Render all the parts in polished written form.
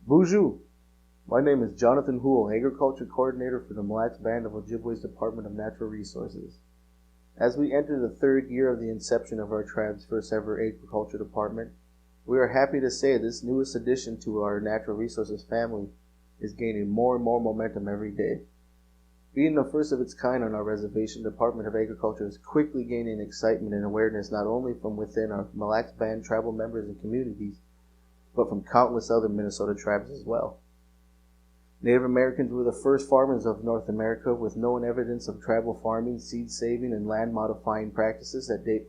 Bonjour! My name is Jonathan Houle, Agriculture Coordinator for the Mille Band of Ojibwe's Department of Natural Resources. As we enter the third year of the inception of our tribe's first ever Agriculture Department, we are happy to say this newest addition to our Natural Resources family is gaining more and more momentum every day. Being the first of its kind on our reservation, the Department of Agriculture is quickly gaining excitement and awareness not only from within our Mille Band tribal members and communities, but from countless other Minnesota tribes as well. Native Americans were the first farmers of North America with known evidence of tribal farming, seed saving, and land modifying practices that date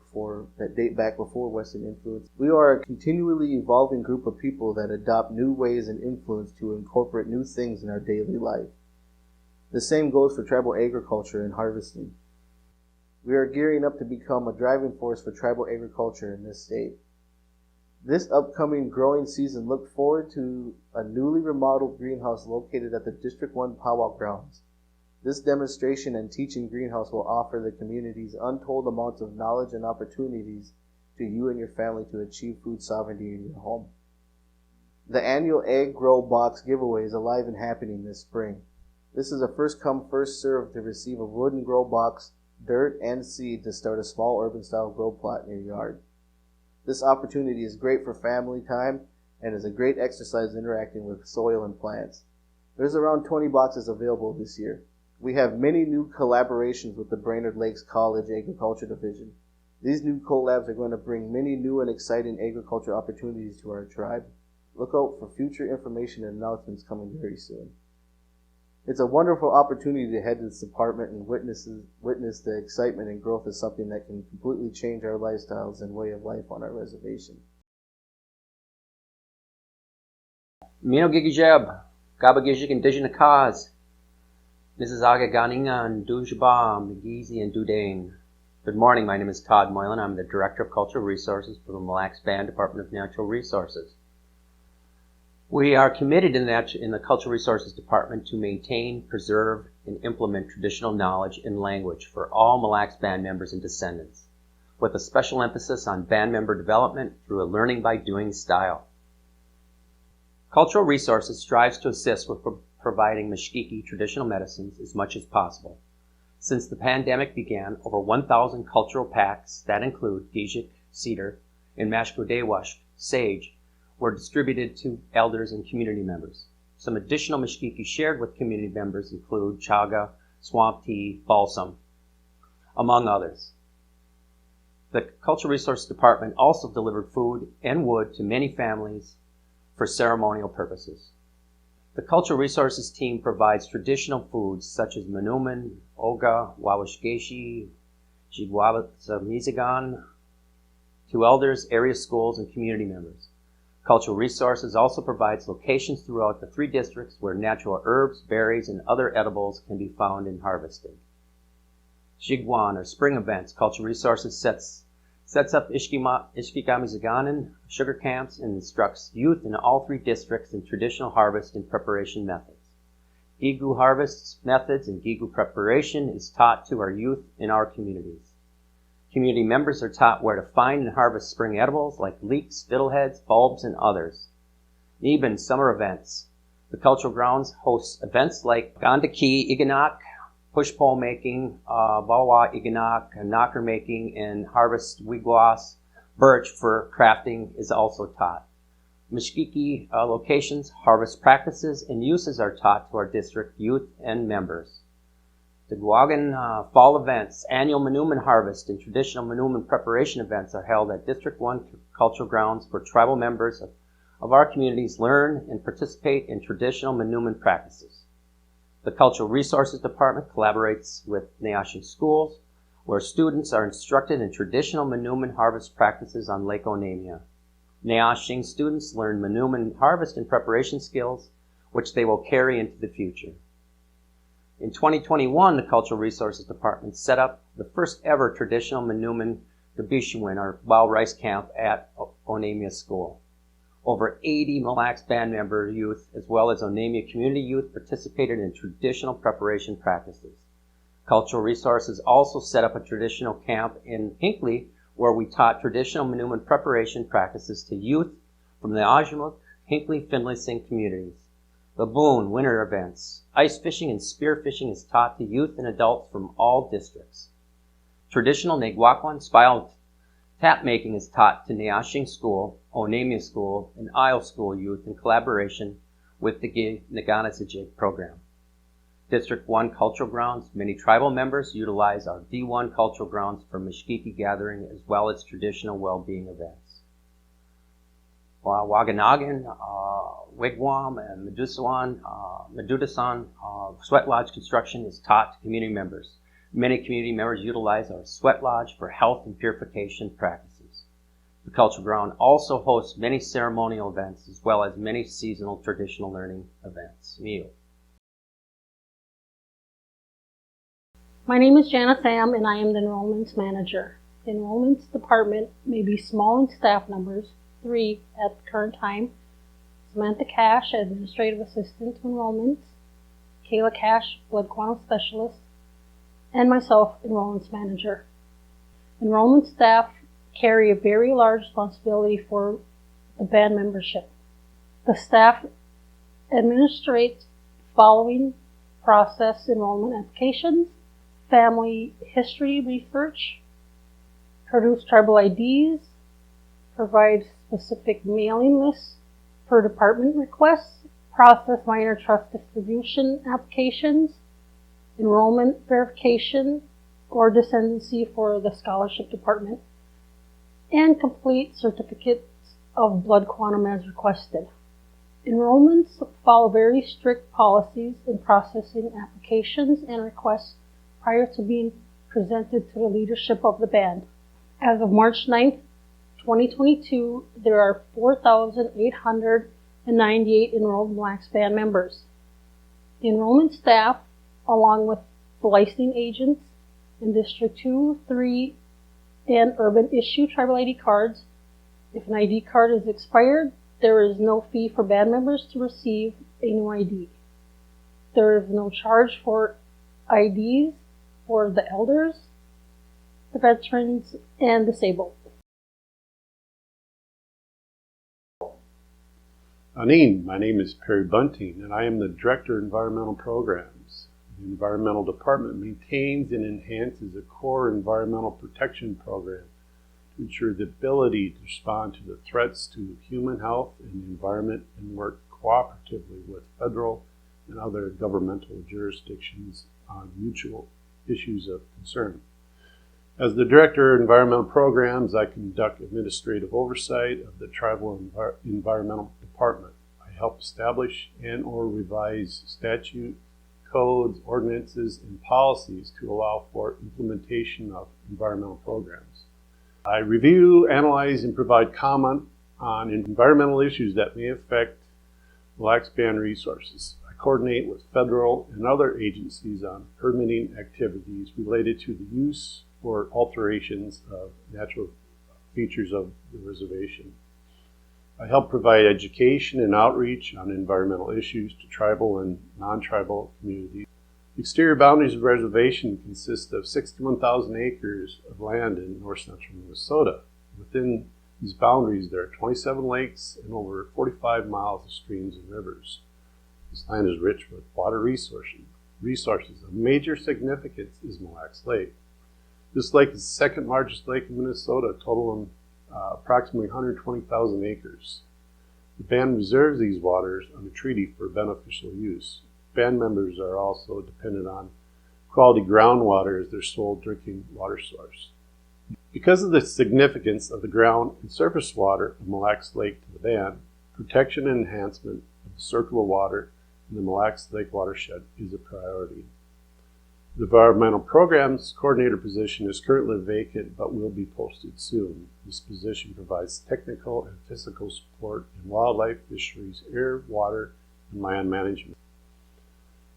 back before Western influence. We are a continually evolving group of people that adopt new ways and influence to incorporate new things in our daily life. The same goes for tribal agriculture and harvesting. We are gearing up to become a driving force for tribal agriculture in this state. This upcoming growing season, look forward to a newly remodeled greenhouse located at the District 1 powwow grounds. This demonstration and teaching greenhouse will offer the communities untold amounts of knowledge and opportunities to you and your family to achieve food sovereignty in your home. The annual Egg Grow Box giveaway is alive and happening this spring. This is a first come, first served to receive a wooden grow box, dirt, and seed to start a small urban-style grow plot in your yard. This opportunity is great for family time and is a great exercise interacting with soil and plants. There's around 20 boxes available this year. We have many new collaborations with the Brainerd Lakes College Agriculture Division. These new collabs are going to bring many new and exciting agriculture opportunities to our tribe. Look out for future information and announcements coming very soon. It's a wonderful opportunity to head to this department and witness the excitement and growth of something that can completely change our lifestyles and way of life on our reservation. Mino Gigijeb, Gabagijik Indigenous Cause, Mrs. Aga Ganinga and Dujaba, Mgizi and Dudane. Good morning, my name is Todd Moylan. I'm the Director of Cultural Resources for the Mille Band Department of Natural Resources. We are committed in the Cultural Resources Department to maintain, preserve, and implement traditional knowledge and language for all Mille Lacs Band members and descendants, with a special emphasis on band member development through a learning by doing style. Cultural Resources strives to assist with providing Mishkiki traditional medicines as much as possible. Since the pandemic began, over 1,000 cultural packs that include Gijik, cedar, and Mashkodewash, sage, were distributed to elders and community members. Some additional Mishkiki shared with community members include chaga, swamp tea, balsam, among others. The Cultural Resource Department also delivered food and wood to many families for ceremonial purposes. The Cultural Resources team provides traditional foods such as manuman, oga, wawashgeshi, jigwabasamizagan to elders, area schools, and community members. Cultural Resources also provides locations throughout the 3 districts where natural herbs, berries, and other edibles can be found and harvested. Shigwan, or spring events, Cultural Resources sets up Ishkigamizaganan sugar camps and instructs youth in all 3 districts in traditional harvest and preparation methods. Gigu harvest methods and Gigu preparation is taught to our youth in our communities. Community members are taught where to find and harvest spring edibles like leeks, fiddleheads, bulbs, and others. Even summer events. The cultural grounds hosts events like Gandaki Iganak, push pole making, Bawa Iganak, knocker making, and harvest wigwas, birch for crafting is also taught. Mishkiki locations, harvest practices, and uses are taught to our district youth and members. The Guagan fall events, annual Manuman harvest, and traditional Manuman preparation events are held at District 1 cultural grounds where tribal members of our communities learn and participate in traditional Manuman practices. The Cultural Resources Department collaborates with Neosho schools where students are instructed in traditional Manuman harvest practices on Lake Onamia. Neosho students learn Manuman harvest and preparation skills which they will carry into the future. In 2021, the Cultural Resources Department set up the first ever traditional Manuman Gabishuin, or wild rice camp, at Onamia School. Over 80 Mille Lacs Band member youth, as well as Onamia community youth, participated in traditional preparation practices. Cultural Resources also set up a traditional camp in Hinckley, where we taught traditional Manuman preparation practices to youth from the Ajumuk Hinckley, Finlayson communities. Laboon winter events. Ice fishing and spear fishing is taught to youth and adults from all districts. Traditional Naguacuan style tap making is taught to Neashing School, Onamia School, and Isle School youth in collaboration with the Naganasajig program. District 1 Cultural Grounds. Many tribal members utilize our D1 Cultural Grounds for Mishkiki gathering as well as traditional well-being events. Waganagan, Wigwam, and Medudasan Sweat Lodge construction is taught to community members. Many community members utilize our sweat lodge for health and purification practices. The Cultural Ground also hosts many ceremonial events as well as many seasonal traditional learning events. Mille. My name is Jana Sam, and I am the Enrollments Manager. The Enrollments Department may be small in staff numbers, 3 at the current time. Samantha Cash, Administrative Assistant to Enrollments, Kayla Cash, Blood Quantum Specialist, and myself, Enrollments Manager. Enrollment staff carry a very large responsibility for the band membership. The staff administrates the following process enrollment applications: family history research, produce tribal IDs, provide specific mailing lists per department requests, process minor trust distribution applications, enrollment verification or descendancy for the scholarship department, and complete certificates of blood quantum as requested. Enrollments follow very strict policies in processing applications and requests prior to being presented to the leadership of the band. As of March 9th, 2022, there are 4,898 enrolled Mille Lacs band members. The enrollment staff, along with the licensing agents in District 2, 3, and urban issue tribal ID cards. If an ID card is expired, there is no fee for band members to receive a new ID. There is no charge for IDs for the elders, the veterans, and disabled. Anin, my name is Perry Bunting, and I am the Director of Environmental Programs. The Environmental Department maintains and enhances a core environmental protection program to ensure the ability to respond to the threats to human health and the environment and work cooperatively with federal and other governmental jurisdictions on mutual issues of concern. As the Director of Environmental Programs, I conduct administrative oversight of the Tribal Environmental Department. I help establish and or revise statute, codes, ordinances, and policies to allow for implementation of environmental programs. I review, analyze, and provide comment on environmental issues that may affect Mille Lacs band resources. I coordinate with federal and other agencies on permitting activities related to the use or alterations of natural features of the reservation. I help provide education and outreach on environmental issues to tribal and non-tribal communities. The exterior boundaries of the reservation consist of 61,000 acres of land in north central Minnesota. Within these boundaries, there are 27 lakes and over 45 miles of streams and rivers. This land is rich with water resources. Of major significance is Mille Lacs Lake. This lake is the second largest lake in Minnesota, totaling approximately 120,000 acres. The band reserves these waters under treaty for beneficial use. Band members are also dependent on quality groundwater as their sole drinking water source. Because of the significance of the ground and surface water of Mille Lacs Lake to the band, protection and enhancement of the circular water in the Mille Lacs Lake watershed is a priority. The Environmental Programs Coordinator position is currently vacant but will be posted soon. This position provides technical and physical support in wildlife, fisheries, air, water, and land management.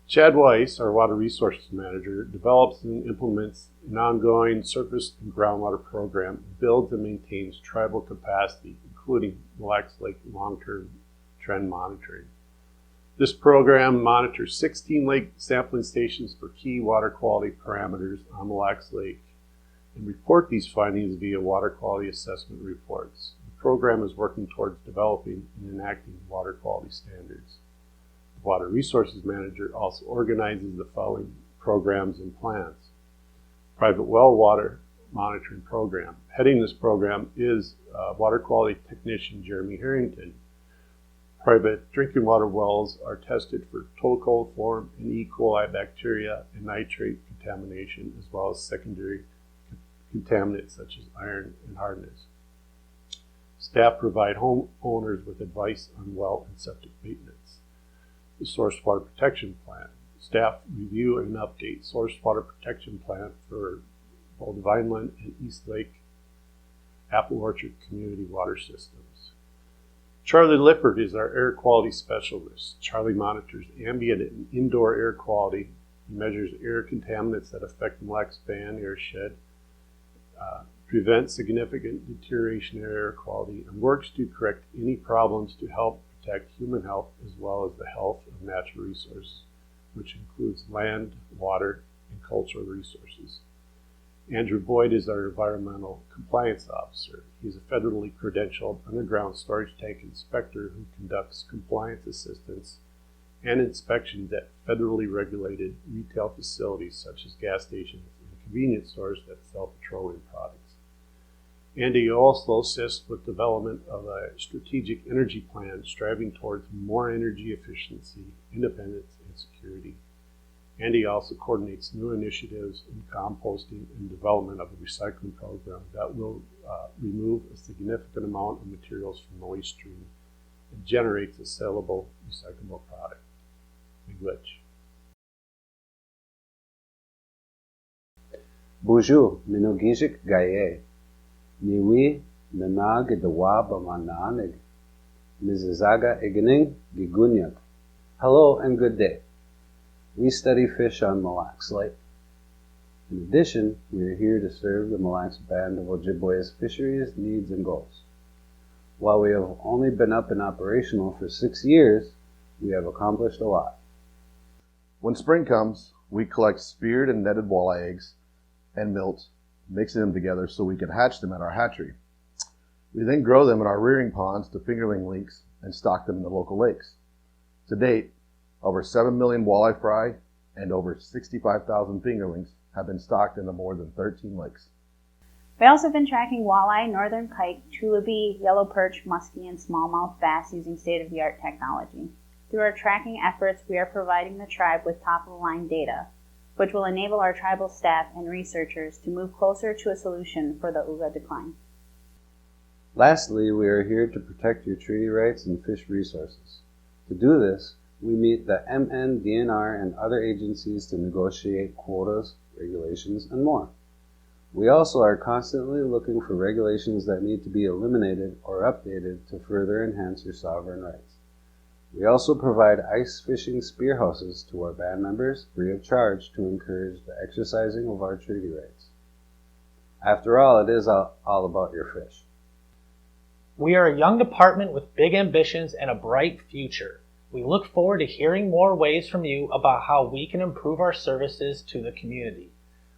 Chad Weiss, our Water Resources Manager, develops and implements an ongoing surface and groundwater program and builds and maintains tribal capacity, including Mille Lacs Lake long-term trend monitoring. This program monitors 16 lake sampling stations for key water quality parameters on Mille Lacs Lake and report these findings via water quality assessment reports. The program is working towards developing and enacting water quality standards. The Water Resources Manager also organizes the following programs and plans. Private well water monitoring program. Heading this program is Water Quality Technician Jeremy Harrington. Private drinking water wells are tested for total coliform and E. coli bacteria and nitrate contamination, as well as secondary contaminants such as iron and hardness. Staff provide homeowners with advice on well and septic maintenance. The Source Water Protection Plan. Staff review and update Source Water Protection Plan for both Vineland and East Lake Apple Orchard community water systems. Charlie Lippert is our air quality specialist. Charlie monitors ambient and indoor air quality. He measures air contaminants that affect Mille Lacs Band airshed, prevents significant deterioration in air quality, and works to correct any problems to help protect human health as well as the health of natural resources, which includes land, water, and cultural resources. Andrew Boyd is our environmental compliance officer. He's a federally credentialed underground storage tank inspector who conducts compliance assistance and inspections at federally regulated retail facilities such as gas stations and convenience stores that sell petroleum products. Andy also assists with development of a strategic energy plan striving towards more energy efficiency, independence, and security. Andy also coordinates new initiatives in composting and development of a recycling program that will remove a significant amount of materials from the waste stream and generates a sellable, recyclable product. English. Bonjour, minogijik gaye. Niwi nanag idawab amananig. Mizizaga igning gigunyak. Hello and good day. We study fish on Mille Lacs Lake. In addition, we are here to serve the Mille Lacs Band of Ojibwe's fisheries needs and goals. While we have only been up and operational for 6 years, we have accomplished a lot. When spring comes, we collect speared and netted walleye eggs and milt, mixing them together so we can hatch them at our hatchery. We then grow them in our rearing ponds to fingerling lengths and stock them in the local lakes. To date, over 7 million walleye fry and over 65,000 fingerlings have been stocked into more than 13 lakes. We also have been tracking walleye, northern pike, tulipy, yellow perch, muskie, and smallmouth bass using state-of-the-art technology. Through our tracking efforts, we are providing the tribe with top-of-the-line data, which will enable our tribal staff and researchers to move closer to a solution for the Uga decline. Lastly, we are here to protect your treaty rights and fish resources. To do this, we meet the MN, DNR, and other agencies to negotiate quotas, regulations, and more. We also are constantly looking for regulations that need to be eliminated or updated to further enhance your sovereign rights. We also provide ice fishing spear houses to our band members free of charge to encourage the exercising of our treaty rights. After all, it is all about your fish. We are a young department with big ambitions and a bright future. We look forward to hearing more ways from you about how we can improve our services to the community.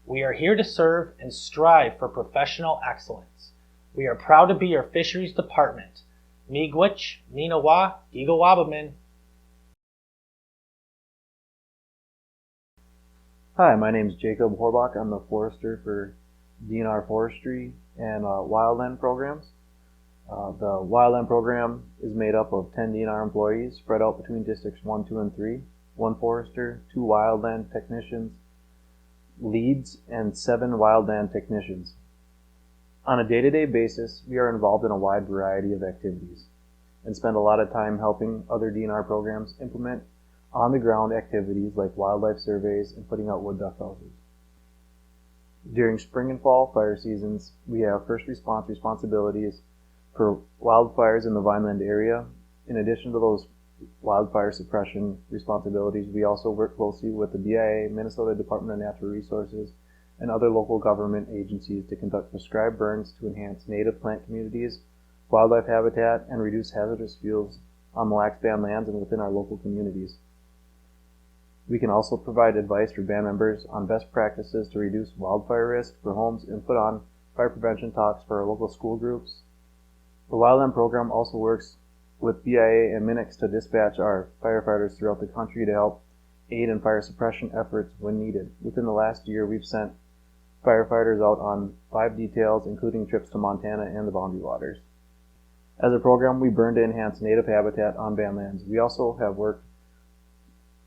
We are here to serve and strive for professional excellence. We are proud to be your fisheries department. Miigwech, Ninawa, Gigawabamin. Hi, my name is Jacob Horbach. I'm the forester for DNR Forestry and Wildland programs. The Wildland program is made up of 10 DNR employees spread out between districts 1, 2, and 3, 1 forester, 2 wildland technicians, leads, and 7 wildland technicians. On a day-to-day basis, we are involved in a wide variety of activities and spend a lot of time helping other DNR programs implement on-the-ground activities like wildlife surveys and putting out wood duck houses. During spring and fall fire seasons, we have first response responsibilities for wildfires in the Vineland area. In addition to those wildfire suppression responsibilities, we also work closely with the BIA, Minnesota Department of Natural Resources, and other local government agencies to conduct prescribed burns to enhance native plant communities, wildlife habitat, and reduce hazardous fuels on Mille Lacs Band lands and within our local communities. We can also provide advice for band members on best practices to reduce wildfire risk for homes and put on fire prevention talks for our local school groups. The Wildland program also works with BIA and Minix to dispatch our firefighters throughout the country to help aid in fire suppression efforts when needed. Within the last year, we've sent firefighters out on 5 details, including trips to Montana and the Boundary Waters. As a program, we burn to enhance native habitat on band lands. We also have worked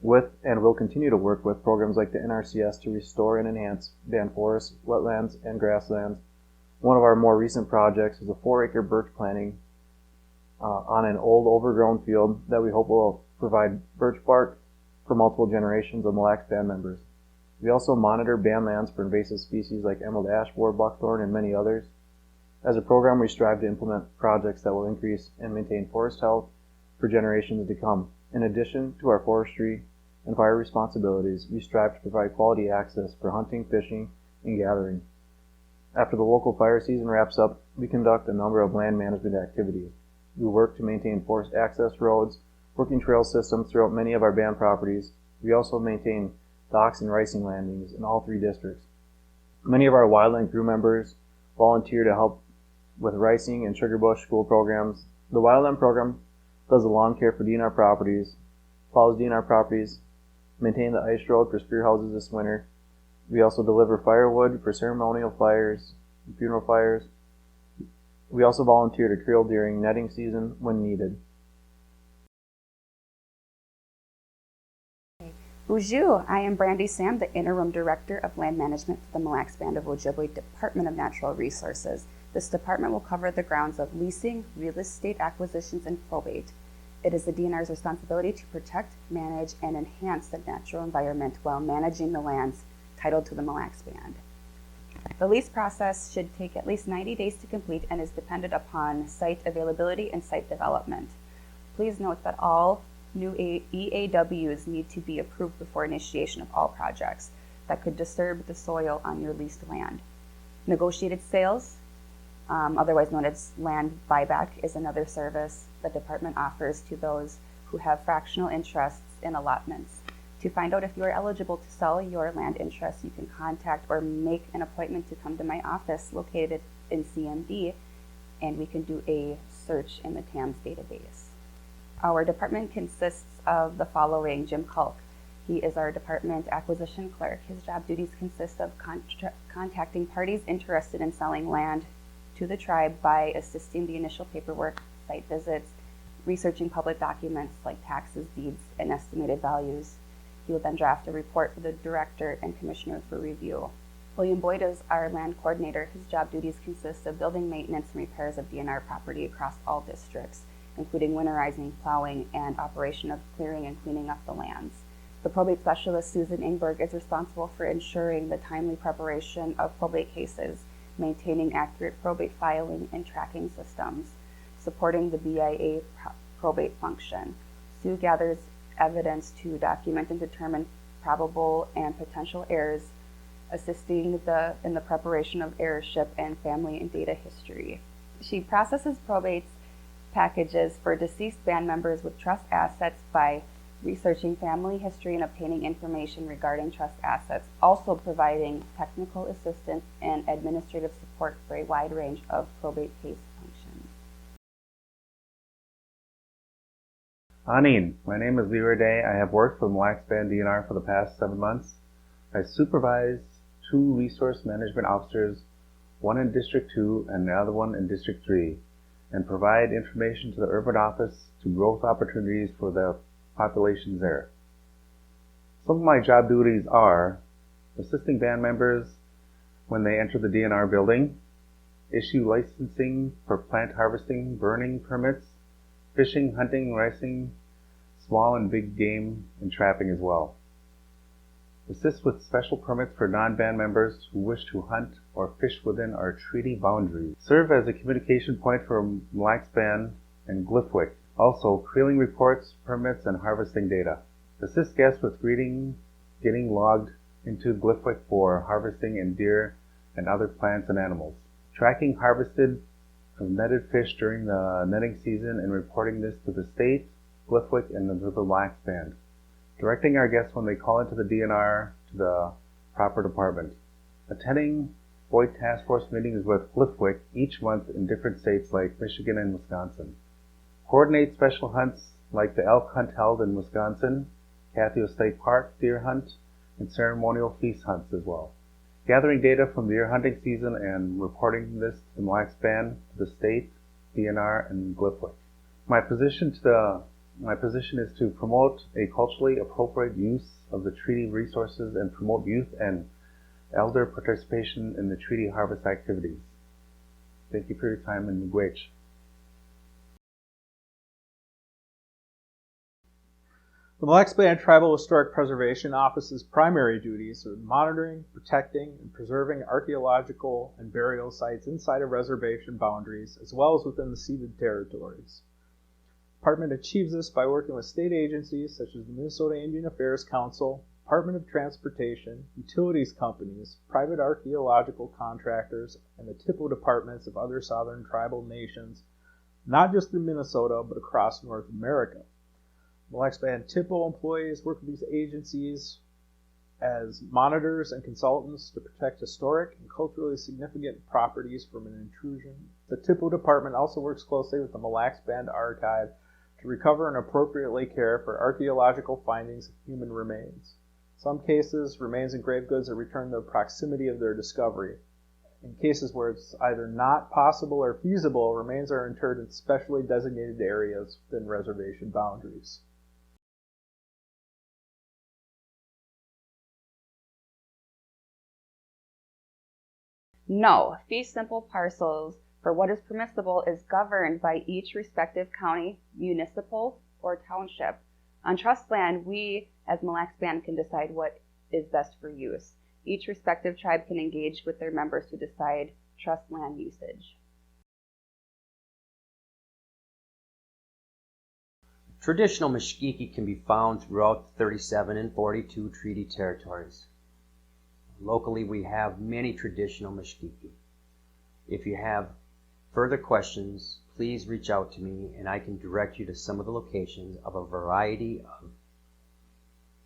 with and will continue to work with programs like the NRCS to restore and enhance band forests, wetlands, and grasslands. One of our more recent projects is a 4-acre birch planting on an old overgrown field that we hope will provide birch bark for multiple generations of Mille Lacs band members. We also monitor band lands for invasive species like emerald ash borer, buckthorn, and many others. As a program, we strive to implement projects that will increase and maintain forest health for generations to come. In addition to our forestry and fire responsibilities, we strive to provide quality access for hunting, fishing, and gathering. After the local fire season wraps up, we conduct a number of land management activities. We work to maintain forest access roads, working trail systems throughout many of our band properties. We also maintain docks and ricing landings in all 3 districts. Many of our wildland crew members volunteer to help with ricing and sugarbush school programs. The wildland program does the lawn care for DNR properties, plows DNR properties, maintain the ice road for spear houses this winter. We also deliver firewood for ceremonial fires and funeral fires. We also volunteer to creel during netting season when needed. Bonjour, I am Brandy Sam, the Interim Director of Land Management for the Mille Lacs Band of Ojibwe Department of Natural Resources. This department will cover the grounds of leasing, real estate acquisitions, and probate. It is the DNR's responsibility to protect, manage, and enhance the natural environment while managing the lands titled to the Mille Lacs Band. The lease process should take at least 90 days to complete and is dependent upon site availability and site development. Please note that all new EAWs need to be approved before initiation of all projects that could disturb the soil on your leased land. Negotiated sales, otherwise known as land buyback, is another service the department offers to those who have fractional interests in allotments. To find out if you are eligible to sell your land interests, you can contact or make an appointment to come to my office located in CMD, and we can do a search in the TAMS database. Our department consists of the following: Jim Culk. He is our department acquisition clerk. His job duties consist of contacting parties interested in selling land to the tribe by assisting the initial paperwork, site visits, researching public documents like taxes, deeds, and estimated values. He will then draft a report for the director and commissioner for review. William Boyd is our land coordinator. His job duties consist of building maintenance and repairs of DNR property across all districts, including winterizing, plowing, and operation of clearing and cleaning up the lands. The probate specialist, Susan Ingberg, is responsible for ensuring the timely preparation of probate cases, maintaining accurate probate filing and tracking systems, supporting the BIA probate function. Sue gathers evidence to document and determine probable and potential heirs, assisting in the preparation of heirship and family and data history. She processes probate packages for deceased band members with trust assets by researching family history and obtaining information regarding trust assets, also providing technical assistance and administrative support for a wide range of probate case functions. Anin, my name is Leroy Day. I have worked for the Mille Lacs Band DNR for the past 7 months. I supervise 2 resource management officers, one in District 2 and the other one in District 3, and provide information to the urban office to growth opportunities for the populations there. Some of my job duties are assisting band members when they enter the DNR building, issue licensing for plant harvesting, burning permits, fishing, hunting, ricing, small and big game, and trapping as well. Assist with special permits for non-band members who wish to hunt or fish within our treaty boundaries. Serve as a communication point for Mille Lacs Band and Glyphwick. Also, creeling reports, permits, and harvesting data. Assist guests with getting logged into Glyphwick for harvesting and deer and other plants and animals. Tracking harvested of netted fish during the netting season and reporting this to the state, Glyphwick, and the Mille Lacs Band. Directing our guests when they call into the DNR to the proper department. Attending Boyd Task Force meetings with FLIFWIC each month in different states like Michigan and Wisconsin. Coordinate special hunts like the elk hunt held in Wisconsin, Cathio State Park deer hunt, and ceremonial feast hunts as well. Gathering data from the deer hunting season and reporting this to the Mille Lacs Band, to the state, DNR, and GLIFWIC. My position is to promote a culturally appropriate use of the treaty resources and promote youth and elder participation in the treaty harvest activities. Thank you for your time, and miigwech. The Mille Lacs Band Tribal Historic Preservation Office's primary duties are monitoring, protecting, and preserving archaeological and burial sites inside of reservation boundaries, as well as within the ceded territories. The department achieves this by working with state agencies such as the Minnesota Indian Affairs Council, Department of Transportation, utilities companies, private archaeological contractors, and the TIPO departments of other southern tribal nations, not just in Minnesota, but across North America. Mille Lacs Band TIPO employees work with these agencies as monitors and consultants to protect historic and culturally significant properties from an intrusion. The TIPO department also works closely with the Mille Lacs Band Archive to recover and appropriately care for archaeological findings of human remains. In some cases, remains and grave goods are returned in the proximity of their discovery. In cases where it's either not possible or feasible, remains are interred in specially designated areas within reservation boundaries. No, fee simple parcels for what is permissible is governed by each respective county, municipal, or township. On trust land, we, as Mille Lacs Band, can decide what is best for use. Each respective tribe can engage with their members to decide trust land usage. Traditional Mashkiki can be found throughout the 37 and 42 treaty territories. Locally, we have many traditional Mashkiki. If you have further questions, please reach out to me and I can direct you to some of the locations of a variety of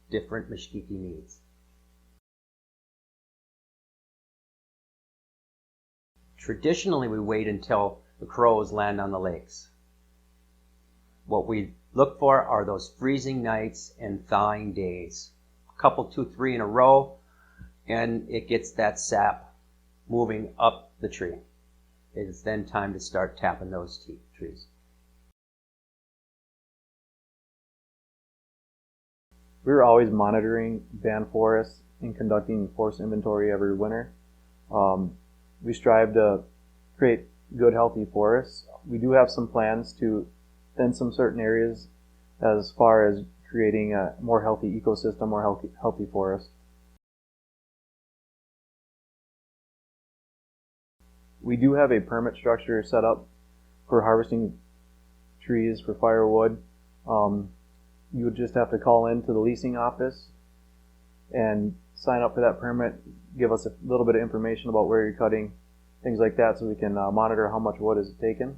different Mashkiki needs. Traditionally, we wait until the crows land on the lakes. What we look for are those freezing nights and thawing days. A couple, 2, 3 in a row, and it gets that sap moving up the tree. It is then time to start tapping those trees. We're always monitoring band forests and conducting forest inventory every winter. We strive to create good, healthy forests. We do have some plans to thin some certain areas as far as creating a more healthy ecosystem, more healthy forest. We do have a permit structure set up for harvesting trees for firewood. You would just have to call into the leasing office and sign up for that permit, give us a little bit of information about where you're cutting, things like that, so we can monitor how much wood is taken.